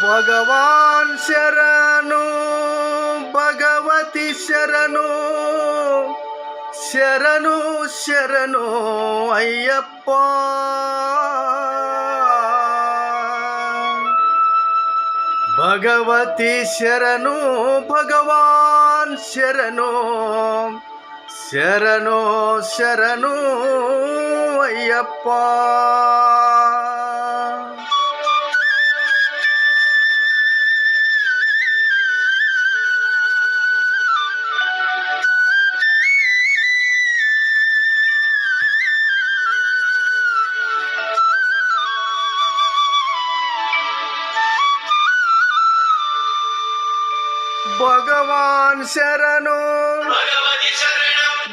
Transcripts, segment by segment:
ಭಗವಾನ್ ಶರಣು ಭಗವತಿ ಶರಣು ಶರಣು ಶರಣು ಅಯ್ಯಪ್ಪ. ಭಗವತಿ ಶರಣು ಭಗವಾನ್ ಶರಣು ಶರಣು ಶರಣು ಅಯ್ಯಪ್ಪ. ಭಗವಾನ್ ಶರಣು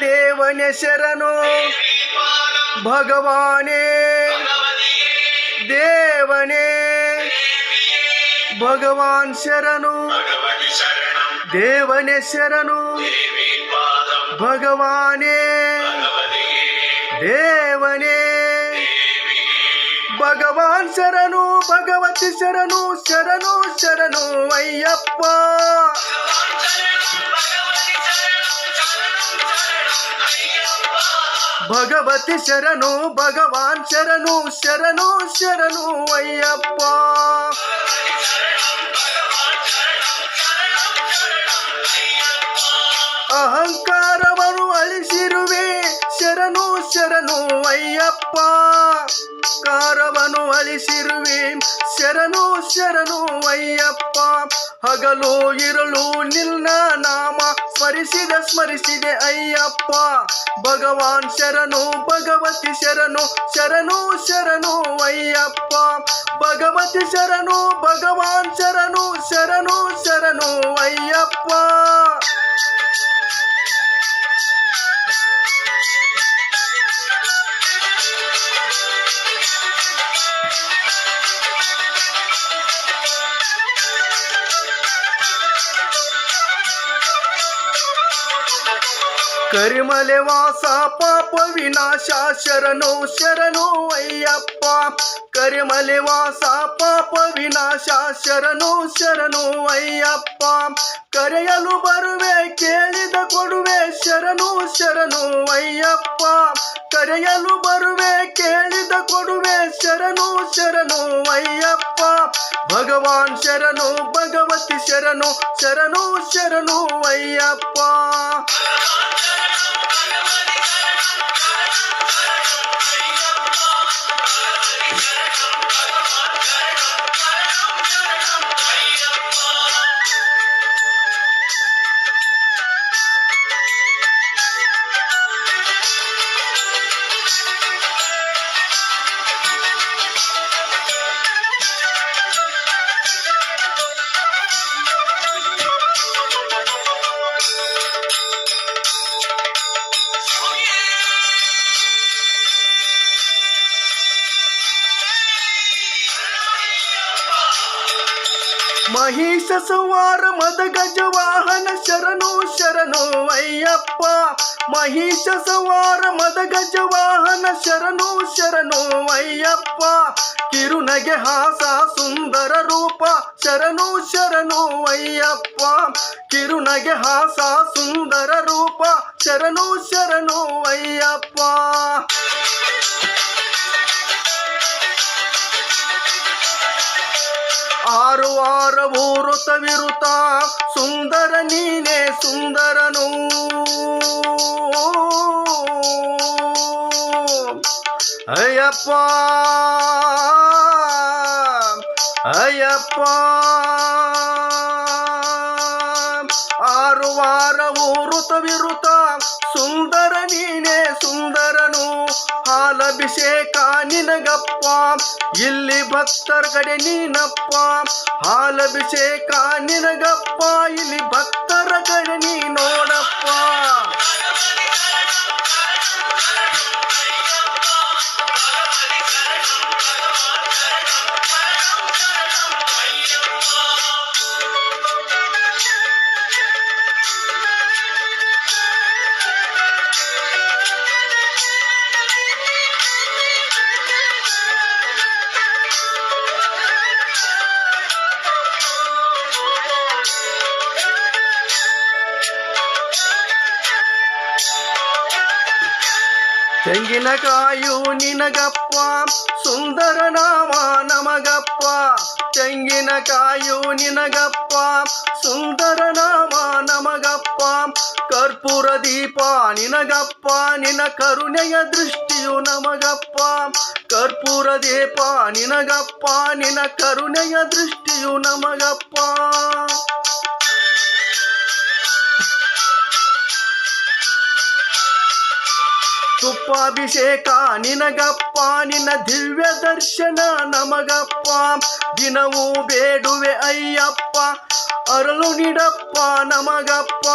ದೇವನೇ ಶರಣು ಭಗವಾನೇ ದೇವನೇ ಭಗವಾನ್ ಶರಣು ದೇವನೇ ಶರಣು ಭಗವಾನೇ ದೇವನೇ ಭಗವಾನ್ ಶರಣು ಭಗವತಿ ಶರಣು ಶರಣು ಶರಣು ಅಯ್ಯಪ್ಪ. ಭಗವತಿ ಶರಣು ಭಗವಾನ್ ಶರಣು ಶರಣು ಶರಣು ಅಯ್ಯಪ್ಪ. ಅಹಂಕಾರವನ್ನು ಅಳಿಸಿರುವೆ ಶರಣು ಶರಣು ಅಯ್ಯಪ್ಪ. ಕಾರವನ್ನು ಅಳಿಸಿರುವೆ ಶರಣು ಶರಣು ಅಯ್ಯಪ್ಪ. ಹಗಲು ಇರಲು ನಿನ್ನ ನಾಮ ಸ್ಮರಿಸಿದೆ ಅಯ್ಯಪ್ಪ. ಭಗವಾನ್ ಶರಣು ಭಗವತಿ ಶರಣು ಶರಣು ಶರಣು ಅಯ್ಯಪ್ಪ. ಭಗವತಿ ಶರಣು ಭಗವಾನ್ ಶರಣು ಶರಣು ಶರಣು ಅಯ್ಯಪ್ಪ. ಕರಿಮಲೆ ವಾಸ ಪಾಪ ವಿನಾಶ ಶರಣು ಶರಣು ಅಯ್ಯಪ್ಪ. ಕರಿಮಲೆ ವಾಸ ಪಾಪ ವಿನಾಶ ಶರಣು ಶರಣು ಅಯ್ಯಪ್ಪ. ಕರೆಯಲು ಬರುವೆ ಕೇಳಿದ ಕೊಡುವೆ ಶರಣು ಶರಣು ಅಯ್ಯಪ್ಪ. ಕರೆಯಲು ಬರುವೆ ಕೇಳಿದ ಕೊಡುವೆ ಶರಣು ಶರಣು ಅಯ್ಯಪ್ಪ. ಭಗವಾನ್ ಶರಣು ಭಗವತಿ ಶರಣು ಶರಣು ಶರಣು ಅಯ್ಯಪ್ಪ. ಮಹಿಷ ಸಂವಾರ ಮದ ಗಜ ವಾಹನ ಶರಣು ಶರಣು ಅಯ್ಯಪ್ಪ. ಮಹಿಷ ಸಂವಾರ ಮದ ಗಜ ವಾಹನ ಶರಣು ಶರಣು ಅಯ್ಯಪ್ಪ. ಕಿರುನಗೆ ಹಾಸ ಸುಂದರ ರೂಪ ಶರಣು ಶರಣು ಅಯ್ಯಪ್ಪ. ಕಿರುನಗೆ ಹಾಸ ಸುಂದರ ರೂಪ ಶರಣು ಶರಣು ಅಯ್ಯಪ್ಪ. ಆರು ವಾರವು ವೃತ ವಿರುತ ಸುಂದರ ನೀನೇ ಸುಂದರನು ಅಯ್ಯಪ್ಪ ಅಯ್ಯಪ್ಪ. ಆರು ವಾರವು ವೃತ ವಿರುತ ಸುಂದರ ನೀನೇ ಸುಂದರನು. ಹಾಲಭಿಷೇಕ ನಿನಗಪ್ಪ ಇಲ್ಲಿ ಭಕ್ತರ ಕಡೆ ನೀನಪ್ಪ. ಹಾಲಭಿಷೇಕ ನಿನಗಪ್ಪ ಇಲ್ಲಿ ಭಕ್ತರ ಕಡೆ ನೀ ನೋಡಪ್ಪ. ತೆಂಗಿನಕಾಯು ನಿನಗಪ್ಪ ಸುಂದರ ನಾಮ ನಮಗಪ್ಪ ತೆಂಗಿನಕಾಯು ನಿನಗಪ್ಪ ಸುಂದರ ನಾಮ ನಮಗಪ್ಪ ಕರ್ಪೂರ ದೀಪ ನಿನಗಪ್ಪ ನಿನ ಕರುಣೆಯ ದೃಷ್ಟಿಯು ನಮಗಪ್ಪ ಕರ್ಪೂರ ದೀಪ ನಿನಗಪ್ಪ ನಿನ ಕರುಣೆಯ ದೃಷ್ಟಿಯು ನಮಗಪ್ಪ ತುಪ್ಪಾಭಿಷೇಕ ನಿನಗಪ್ಪ ನಿನ್ನ ದಿವ್ಯ ದರ್ಶನ ನಮಗಪ್ಪ ದಿನವೂ ಬೇಡುವೆ ಅಯ್ಯಪ್ಪ ಅರಳು ನೀಡಪ್ಪ ನಮಗಪ್ಪ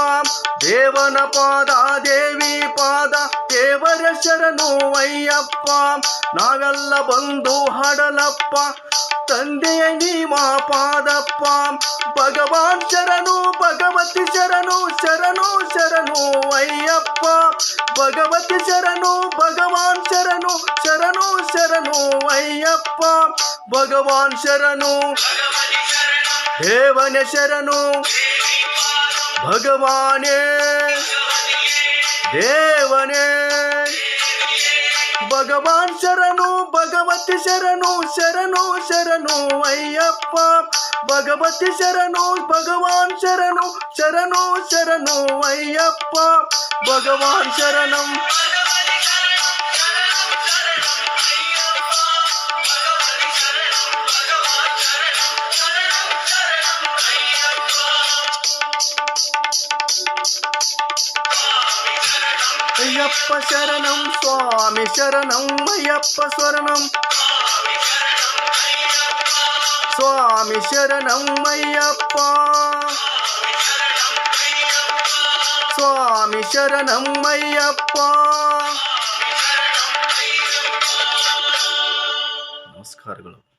ದೇವನ ಪಾದ ದೇವಿ ಪಾದ ದೇವರ ಶರಣು ಅಯ್ಯಪ್ಪ ನಾವೆಲ್ಲ ಬಂದು ಹಾಡಲಪ್ಪ ತಂದೆಯ ನೀಮ ಪಾದಪ್ಪ ಭಗವಾನ್ ಶರಣು ಭಗವತಿ ಶರಣು ಶರಣು ಶರಣು ಅಯ್ಯಪ್ಪ ಭಗವತಿ ಶರಣು ಭಗವಾನ್ ಶರಣು ಶರಣು ಶರಣು ಅಯ್ಯಪ್ಪ ಭಗವಾನ್ ಶರಣು ದೇವನ ಶರಣು ಭಗವಾನೇ ದೇವನೇ ಭಗವಾನ್ ಶರಣು ಭಗವತಿ ಶರಣು ಶರಣು ಶರಣು ಅಯ್ಯಪ್ಪ ಭಗವತಿ ಶರಣು ಭಗವಾನ್ ಶರಣು ಶರಣು ಶರಣು ಅಯ್ಯಪ್ಪ ಭಗವಾನ್ ಶರಣಂ ಅಯ್ಯಪ್ಪ ಶರಣಂ ಸ್ವಾಮಿ ಶರಣಂ ಅಯ್ಯಪ್ಪ ಶರಣಂ ಸ್ವಾಮಿ ಶರಣಂ ಅಯ್ಯಪ್ಪ ಸ್ವಾಮಿ ಶರಣಂ ಅಯ್ಯಪ್ಪ ನಮಸ್ಕಾರಗಳು.